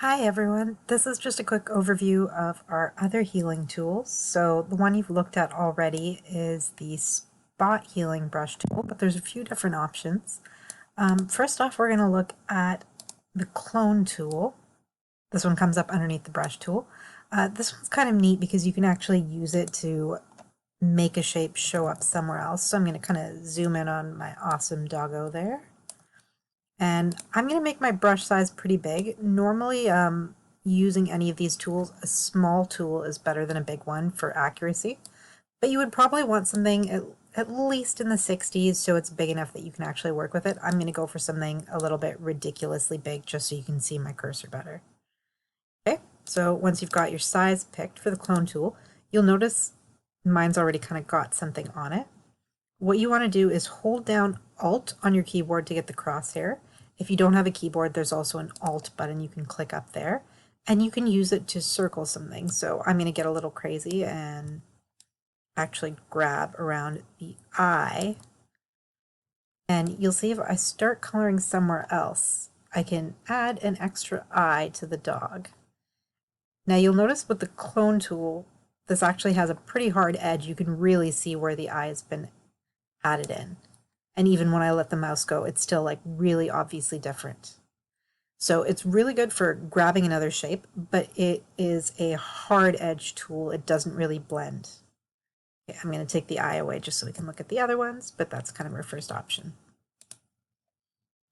Hi everyone, this is just a quick overview of our other healing tools. So the one you've looked at already is the spot healing brush tool, but there's a few different options. First off, we're going to look at the clone tool. This one comes up underneath the brush tool. This one's kind of neat because you can actually use it to make a shape show up somewhere else. So I'm going to kind of zoom in on my awesome doggo there. And I'm going to make my brush size pretty big. Normally, using any of these tools, a small tool is better than a big one for accuracy. But you would probably want something at least in the 60s so it's big enough that you can actually work with it. I'm going to go for something a little bit ridiculously big just so you can see my cursor better. Okay, so once you've got your size picked for the clone tool, you'll notice mine's already kind of got something on it. What you want to do is hold down Alt on your keyboard to get the crosshair. If you don't have a keyboard, there's also an Alt button you can click up there, and you can use it to circle something. So I'm going to get a little crazy and actually grab around the eye, and you'll see if I start coloring somewhere else, I can add an extra eye to the dog. Now you'll notice with the clone tool, this actually has a pretty hard edge. You can really see where the eye has been added in. And even when I let the mouse go, it's still like really obviously different. So it's really good for grabbing another shape, but it is a hard edge tool. It doesn't really blend. Okay, I'm going to take the eye away just so we can look at the other ones, but that's kind of our first option.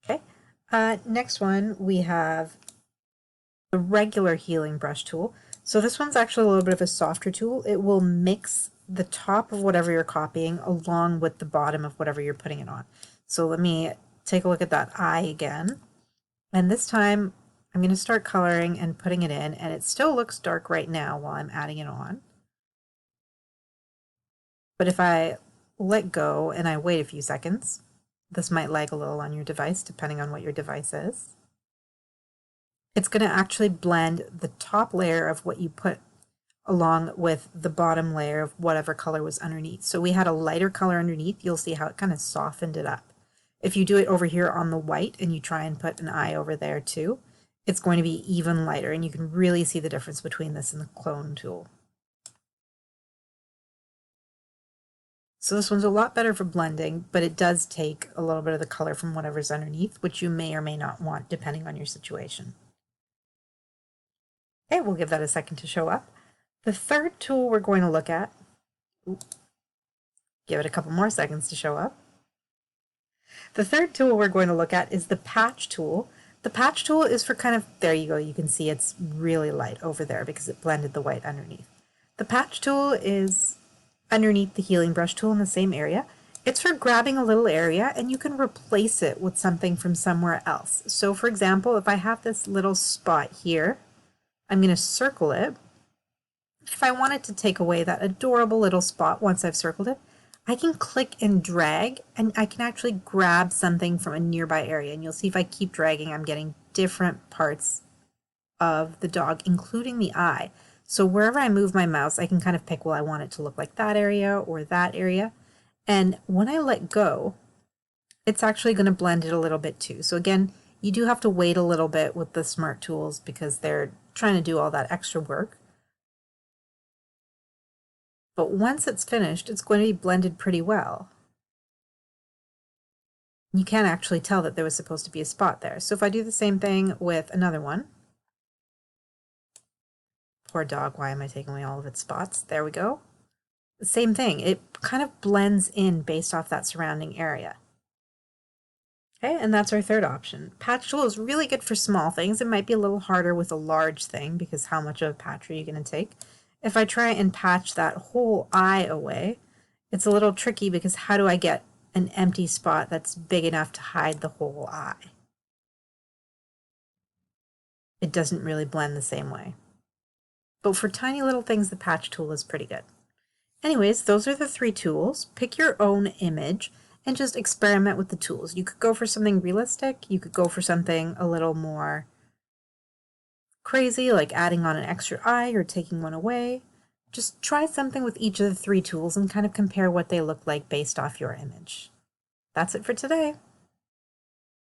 Okay, next one we have the regular healing brush tool. So this one's actually a little bit of a softer tool. It will mix the top of whatever you're copying along with the bottom of whatever you're putting it on. So let me take a look at that eye again. And this time I'm going to start coloring and putting it in, and it still looks dark right now while I'm adding it on. But if I let go and I wait a few seconds, this might lag a little on your device depending on what your device is. It's going to actually blend the top layer of what you put along with the bottom layer of whatever color was underneath. So we had a lighter color underneath. You'll see how it kind of softened it up. If you do it over here on the white and you try and put an eye over there too, it's going to be even lighter, and you can really see the difference between this and the clone tool. So this one's a lot better for blending, but it does take a little bit of the color from whatever's underneath, which you may or may not want depending on your situation. Okay, we'll give that a second to show up. The third tool we're going to look at, give it a couple more seconds to show up. The third tool we're going to look at is the patch tool. The patch tool is for kind of, there you go, you can see it's really light over there because it blended the white underneath. The patch tool is underneath the healing brush tool in the same area. It's for grabbing a little area and you can replace it with something from somewhere else. So for example, if I have this little spot here, I'm going to circle it. If I wanted to take away that adorable little spot once I've circled it, I can click and drag, and I can actually grab something from a nearby area. And you'll see if I keep dragging, I'm getting different parts of the dog, including the eye. So wherever I move my mouse, I can kind of pick, well, I want it to look like that area or that area. And when I let go, it's actually going to blend it a little bit too. So again, you do have to wait a little bit with the smart tools because they're trying to do all that extra work. But once it's finished, it's going to be blended pretty well. You can actually tell that there was supposed to be a spot there. So if I do the same thing with another one, poor dog, why am I taking away all of its spots? There we go. The same thing, it kind of blends in based off that surrounding area. Okay, and that's our third option. Patch tool is really good for small things. It might be a little harder with a large thing because how much of a patch are you going to take? If I try and patch that whole eye away, it's a little tricky because how do I get an empty spot that's big enough to hide the whole eye? It doesn't really blend the same way. But for tiny little things, the patch tool is pretty good. Anyways, those are the three tools. Pick your own image and just experiment with the tools. You could go for something realistic. You could go for something a little more crazy, like adding on an extra eye or taking one away. Just try something with each of the three tools and kind of compare what they look like based off your image. That's it for today.